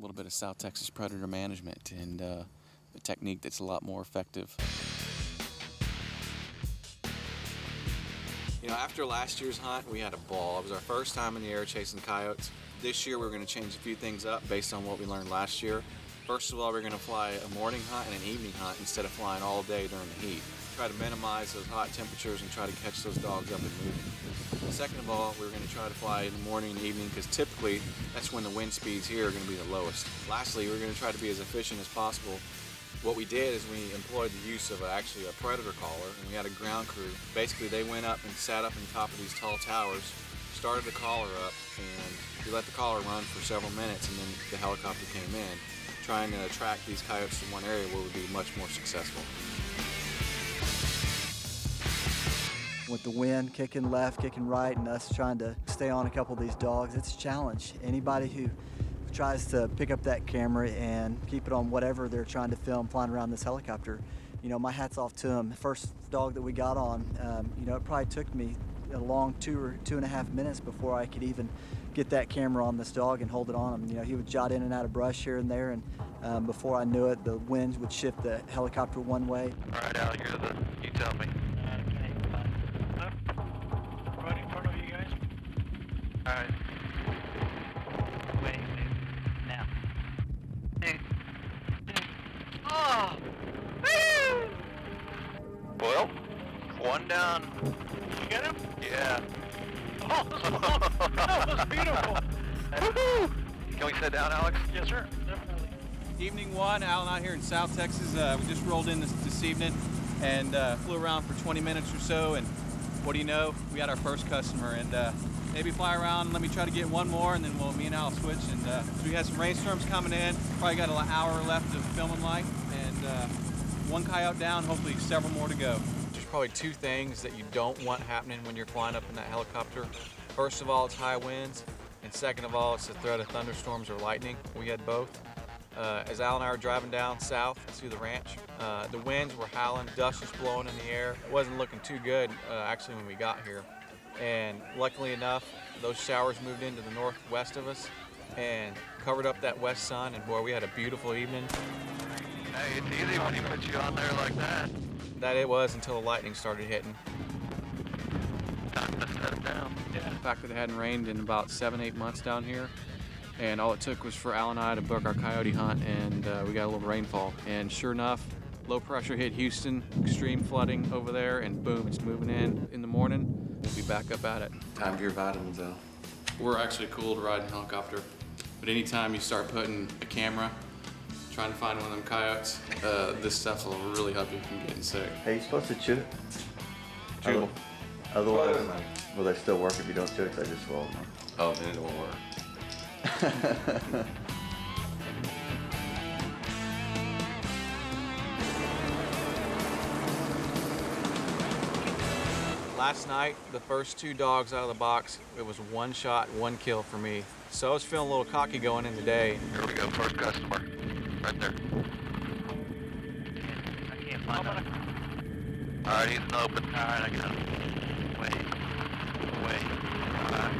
little bit of South Texas predator management and a technique that's a lot more effective. You know, after last year's hunt, we had a ball. It was our first time in the air chasing coyotes. This year, we're going to change a few things up based on what we learned last year. First of all, we're going to fly a morning hunt and an evening hunt instead of flying all day during the heat. Try to minimize those hot temperatures and try to catch those dogs up and moving. Second of all, we're going to try to fly in the morning and evening because typically that's when the wind speeds here are going to be the lowest. Lastly, we're going to try to be as efficient as possible. What we did is we employed the use of actually a predator caller, and we had a ground crew. Basically, they went up and sat up on top of these tall towers, started the caller up, and we let the caller run for several minutes, and then the helicopter came in, trying to attract these coyotes to one area where we'd be much more successful. With the wind kicking left, kicking right, and us trying to stay on a couple of these dogs, it's a challenge. Anybody who tries to pick up that camera and keep it on whatever they're trying to film flying around this helicopter, you know, my hat's off to them. The first dog that we got on, you know, it probably took me a long 2 or 2.5 minutes before I could even get that camera on this dog and hold it on him. You know, he would jot in and out of brush here and there, and before I knew it, the wind would shift the helicopter one way. All right, Al, you tell me. Okay, fine. Right in front of you guys. All right. Wait, now. Oh! Well, one down. You get him? Yeah. Oh, that was beautiful. Woohoo! Can we sit down, Alex? Yes, sir. Definitely. Evening one, Al and I here in South Texas. We just rolled in this evening and flew around for 20 minutes or so, and what do you know, we had our first customer, and maybe fly around, let me try to get one more, and then me and Al switch, and so we had some rainstorms coming in, probably got an hour left of filming life, and one coyote down, hopefully several more to go. There's probably two things that you don't want happening when you're flying up in that helicopter. First of all, it's high winds, and second of all, it's the threat of thunderstorms or lightning. We had both. As Al and I were driving down south to the ranch, the winds were howling, dust was blowing in the air. It wasn't looking too good actually when we got here. And luckily enough, those showers moved into the northwest of us and covered up that west sun, and boy, we had a beautiful evening. Hey, it's easy when he puts you on there like that. That it was until the lightning started hitting. Time to set it down. Yeah. The fact that it hadn't rained in about 7-8 months down here, and all it took was for Al and I to book our coyote hunt, and we got a little rainfall. And sure enough, low pressure hit Houston, extreme flooding over there, and boom, it's moving in the morning. We'll be back up at it. Time for your vitamins, Al. We're actually cool to ride in a helicopter, but anytime you start putting a camera, trying to find one of them coyotes, this stuff will really help you from getting sick. Hey, you supposed to chew it? Chewable. Otherwise, will they still work if you don't chew it? They just swallow them. Oh, then it won't work. Last night, the first two dogs out of the box, it was one shot, one kill for me. So I was feeling a little cocky going in today. Here we go, first customer. Right there. I can't find him. All right, he's in the open. All right, I got him. Wait. All right.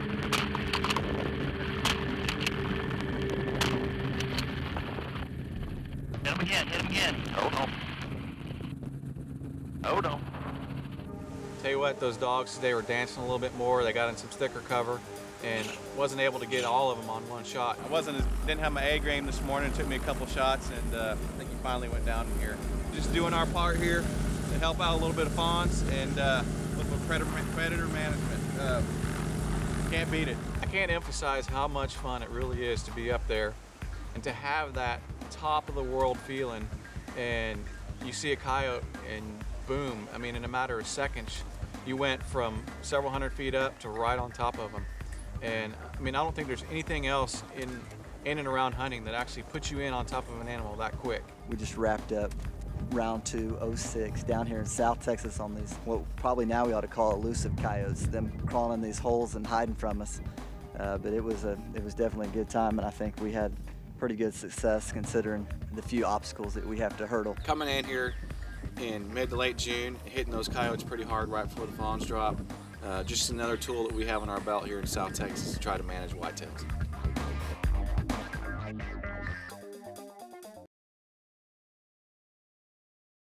Hit him again. Oh no. Tell you what, those dogs today were dancing a little bit more. They got in some thicker cover and wasn't able to get all of them on one shot. I didn't have my A game this morning. It took me a couple shots, and I think he finally went down in here. Just doing our part here to help out a little bit of fawns and a little bit of predator management. Can't beat it. I can't emphasize how much fun it really is to be up there and to have that top of the world feeling, and you see a coyote and boom, I mean, in a matter of seconds, you went from several hundred feet up to right on top of them. And I mean, I don't think there's anything else in and around hunting that actually puts you in on top of an animal that quick. We just wrapped up round 206 down here in South Texas on these, what probably now we ought to call elusive coyotes, them crawling in these holes and hiding from us. But it was definitely a good time, and I think we had pretty good success considering the few obstacles that we have to hurdle. Coming in here in mid to late June, hitting those coyotes pretty hard right before the fawns drop. Just another tool that we have on our belt here in South Texas to try to manage whitetails.